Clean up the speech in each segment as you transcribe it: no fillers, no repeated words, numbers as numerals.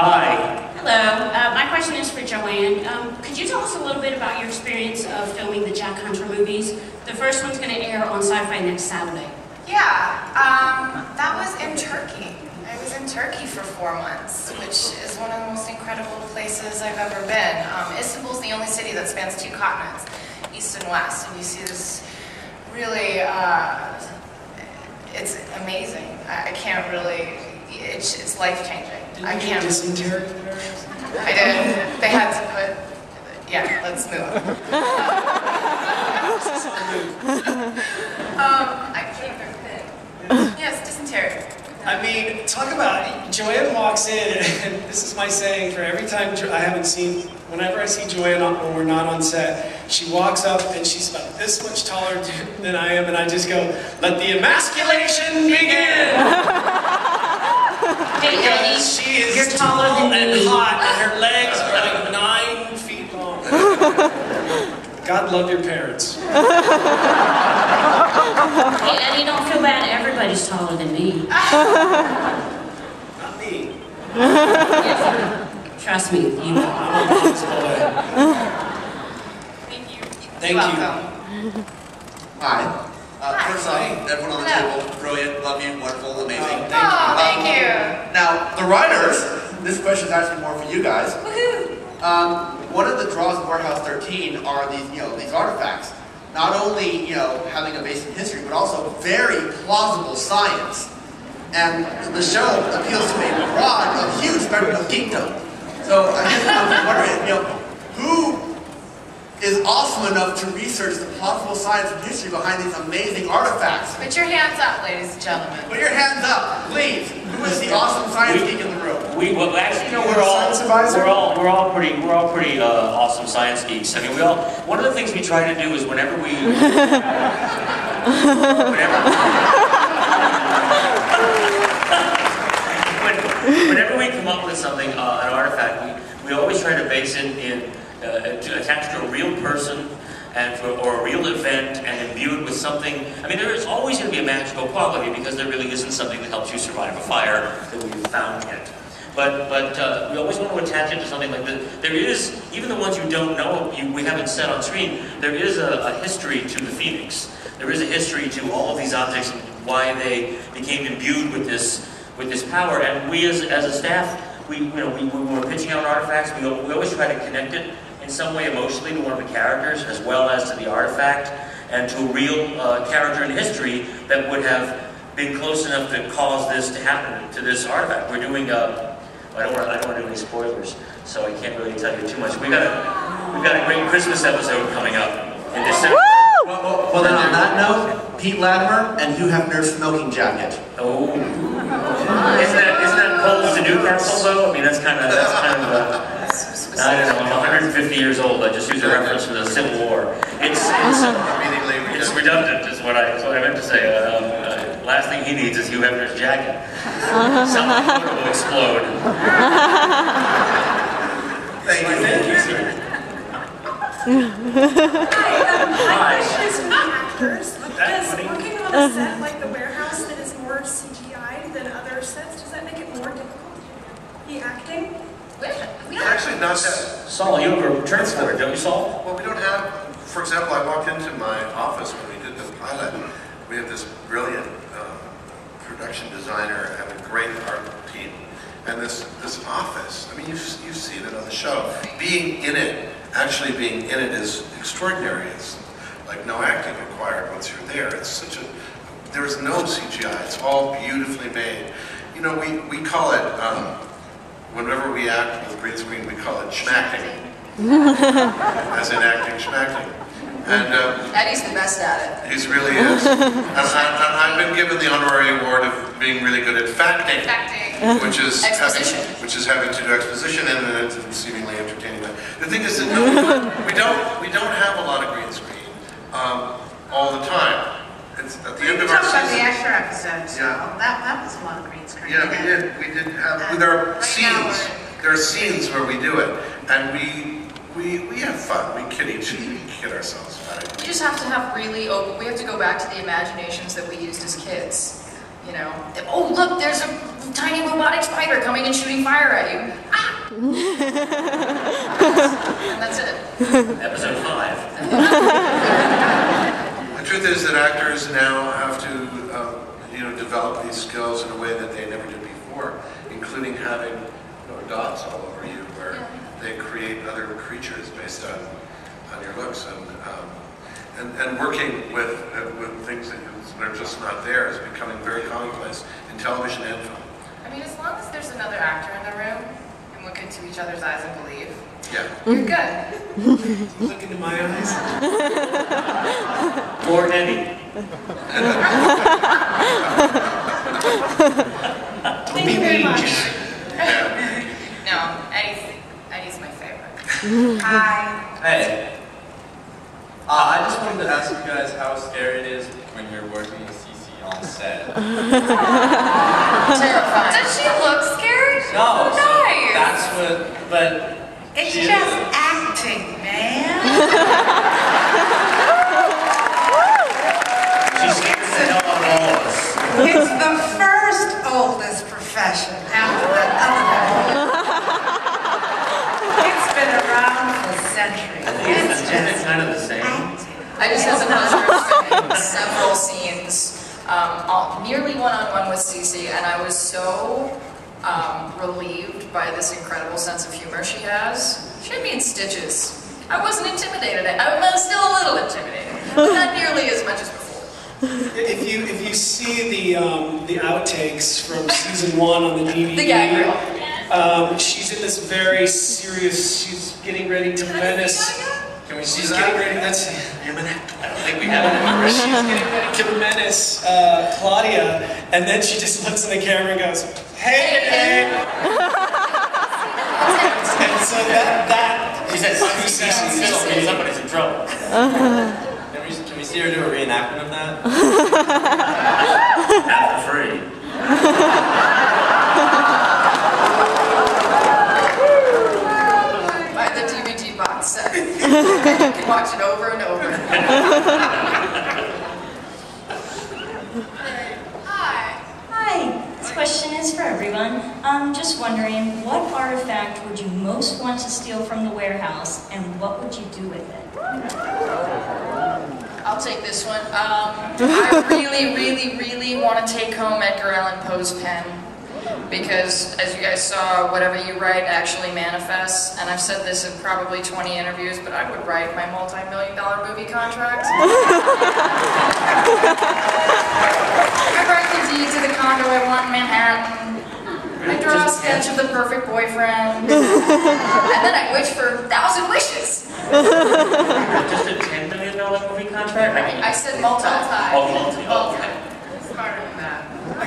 Hi. Hello. My question is for Joanne. Could you tell us a little bit about your experience of filming the Jack Hunter movies? The first one's going to air on Sci-Fi next Saturday. Yeah, that was in Turkey. I was in Turkey for 4 months, which is one of the most incredible places I've ever been. Istanbul's the only city that spans 2 continents, east and west, and you see this really, it's amazing. I can't really, it's life-changing. I can't. Dysentery? I did. They had to put, yeah, let's move on. I can't even. Yes, dysentery. I mean, talk about, Joanne walks in, and this is my saying for every time whenever I see Joanne when we're not on set, she walks up and she's about this much taller than I am, and I just go, let the emasculation begin! Because she is taller and hot, and her legs are like 9 feet long. God love your parents. Hey, Eddie, don't feel bad. Everybody's taller than me. Not me. Yes, trust me, you know. Thank you. Thank you. Hi. First off, everyone on the table, brilliant, love you, wonderful, amazing. Thank you. Now, the writers, this question is actually more for you guys. One of the draws of Warehouse 13 are these, these artifacts. Not only, having a base in history, but also very plausible science. And the show appeals to a huge spectrum of geekdom. So I guess I'm wondering, who is awesome enough to research the plausible science and history behind these amazing artifacts? Put your hands up, ladies and gentlemen. Put your hands up, please. Who is the awesome science geek in the room? Well, actually, we're all pretty awesome science geeks. I mean, one of the things we try to do is whenever we come up with something, an artifact, we always try to base it attached to a real person or a real event and imbue it with something. I mean, there is always going to be a magical quality because there really isn't something that helps you survive a fire that we've found yet. But we always want to attach it to something like this. There is, even the ones you don't know, we haven't said on screen, there is a history to the Phoenix. There is a history to all of these objects and why they became imbued with this power. And we as a staff, when we're pitching out artifacts, we always try to connect it in some way emotionally to one of the characters as well as to the artifact and to a real character in history that would have been close enough to cause this to happen to this artifact. We're doing, I don't want to do any spoilers, so I can't really tell you too much. We've got a great Christmas episode coming up in December. Well then on that note, Pete Latimer and Hugh Hefner's smoking jacket. Oh. Isn't that Cold to Newcastle though? I mean, that's kind of I don't know, I'm 150 years old. I just used a reference from the Civil War. It's redundant, is what I meant to say. Last thing he needs is Hugh Hefner's jacket. Something will explode. Thank you. My question is for actors. Does working on a set like the Warehouse that is more CGI than other sets, does that make it more difficult to be acting? Actually, not that. Saul, you have a term for it, don't you, Saul? Well, we don't have, for example, I walked into my office when we did the pilot. We have this brilliant production designer and a great art team. And this office, I mean, you've seen it on the show. Being in it, actually being in it is extraordinary. It's like no acting required once you're there. It's there's no CGI. It's all beautifully made. We call it, whenever we act with green screen, we call it schmacking. As in acting, schmacking. And Eddie's the best at it. He really is. And I've been given the honorary award of being really good at facting. Which is having to do exposition and it's seemingly entertaining. The thing is that we don't have a lot of green screen all the time. It's at the end of our season. The extra episodes. Yeah. That was a lot of green screen. Yeah, we did have. There are scenes. There are scenes where we do it, and we have fun. We kid ourselves about it. We just have to have really open. We have to go back to the imaginations that we used as kids. Oh look, there's a tiny robotic spider coming and shooting fire at you. And that's it. Episode 5. The truth is that actors now have to, develop these skills in a way that they never did before, including having dots all over you, where they create other creatures based on your looks, and working with things that are just not there is becoming very commonplace in television and film. I mean, as long as there's another actor in the room and look into each other's eyes and believe, you're good. Look into my eyes. Or Eddie. Thank you very much. No, Eddie's my favorite. Hi. Hey. I just wanted to ask you guys how scary it is when you're working with Cece on set. Terrifying. Does she look scared? No, so Nice. that's what, but It's she just is. acting, man. She scares the hell out of all of us. It's the first oldest profession after that other one. It's been around for centuries. It's Isn't it just kind of the same? acting. I just had the pleasure of filming several scenes, nearly one-on-one with Cece, and I was so relieved by this incredible sense of humor she has. She had me in stitches. I wasn't intimidated. I was still a little intimidated, but not nearly as much as before. If you see the outtakes from season 1 on the DVD, The gag reel. she's in this very serious. She's getting ready to menace. Can we see She's that? getting ready. That's. I don't think we have it in the She's getting ready to menace Claudia, and then she just looks in the camera and goes, "Hey, babe." And so that She said, somebody's in trouble. Can we see her do a reenactment of that? Half for free. Buy the DVD box set. You can watch it over and over. Hi, this question is for everyone. I'm just wondering, what artifact would you most want to steal from the warehouse, and what would you do with it? I'll take this one. I really, really, really want to take home Edgar Allan Poe's pen. Because, as you guys saw, whatever you write actually manifests. And I've said this in probably 20 interviews, but I would write my multi-million-dollar movie contract. I write the deed to the condo I want in Manhattan. I draw a sketch of the perfect boyfriend. And then I wish for 1,000 wishes. Just a $10 million movie contract? I said multi. Oh, multi. Okay. Smarter than that. I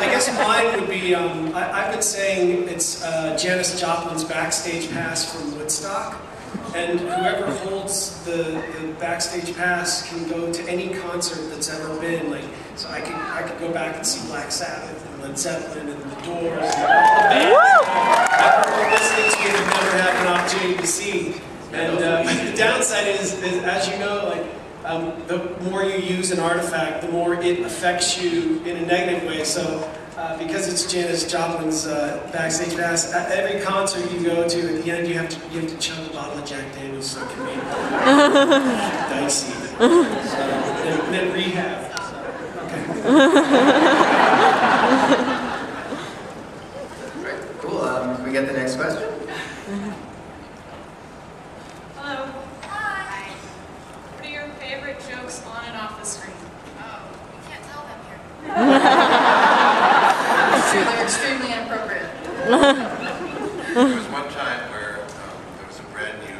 guess mine would be, I've been saying it's Janis Joplin's backstage pass from Woodstock. And whoever holds the backstage pass can go to any concert that's ever been. Like, so I could go back and see Black Sabbath and Led Zeppelin and the Doors and all the bands that we're listening to and never had an opportunity to see. And the downside is, as you know, like, the more you use an artifact, the more it affects you in a negative way. So, because it's Janis Joplin's backstage pass, at every concert you go to, at the end you have to chug a bottle of Jack Daniels, so it can be dicey. And then rehab. So, okay. Cool. Can we get the next question? Hello. Hi. What are your favorite jokes on and off the screen? Oh, you can't tell them here. It's true, they're extremely inappropriate. There was one time where there was a brand new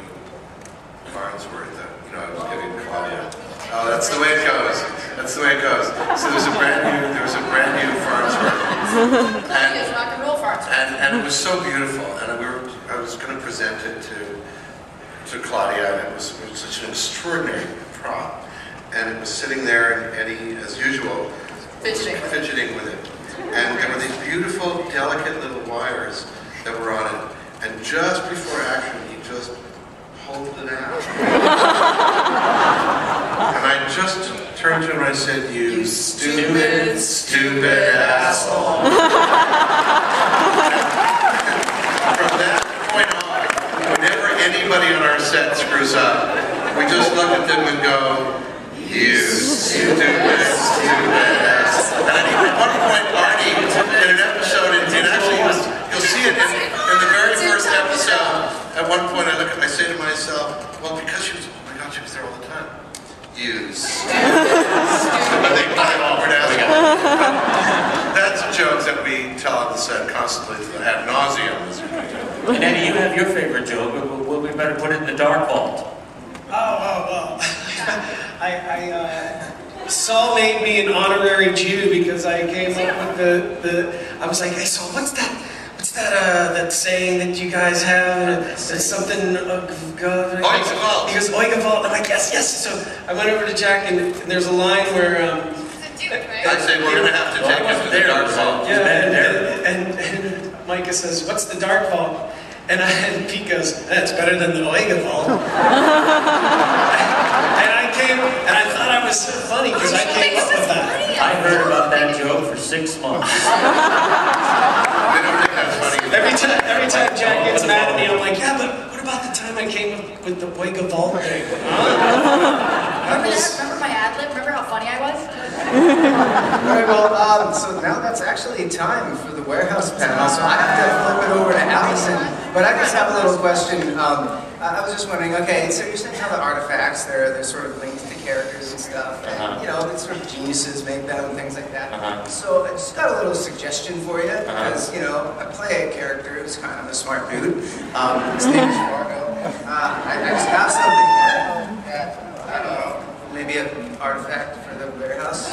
Farnsworth that, I was giving Claudia. Oh, that's the way it goes. That's the way it goes. So there was a brand new Farnsworth. Claudia's rock and roll Farnsworth. And it was so beautiful. And I was going to present it to Claudia, and it was such an extraordinary prop. And it was sitting there, and Eddie, as usual, fidgeting with it. And there were these beautiful, delicate little wires that were on it. And just before action, he just pulled it out. And I just turned to him and I said, "You stupid, stupid asshole." at them and go, used to do this, do this. And at one point, Artie, in an episode, and actually you'll see it in the very first episode, at one point I say to myself, well, because she was, oh my God, she was there all the time. Used. I think that's a joke that we tell on the set constantly ad nauseum. And Eddie, you have your favorite joke, but we better put it in the dark vault. Well. Saul made me an honorary Jew because I came up with I was like, hey Saul, what's that saying that you guys have? It's something God. Oigavalt. He goes, Oigavalt. I'm like, yes. So I went over to Jack and there's a line where I'd say we're going to have to take him to the dark vault. Yeah, and Micah says, what's the dark vault? And Pete goes, that's better than the Oiga vault. And I came, and I thought I was so funny because I came up with that. I heard about that joke for 6 months. I don't think that's funny. Every time Jack gets mad at me, I'm like, yeah, but what about the time I came up with the Oiga vault thing? Remember that? Remember my ad-lib? Remember how funny I was? Alright, well, so now that's actually time for the warehouse panel, so I have to flip it over to Allison. But I just have a little question. I was just wondering, okay, so you're saying how the artifacts, they're sort of linked to characters and stuff, and, you know, it's sort of geniuses make them and things like that. So I just got a little suggestion for you, because, you know, I play a character who's kind of a smart dude. His name is Fargo. I just have something there that, I don't know, maybe an artifact for the warehouse.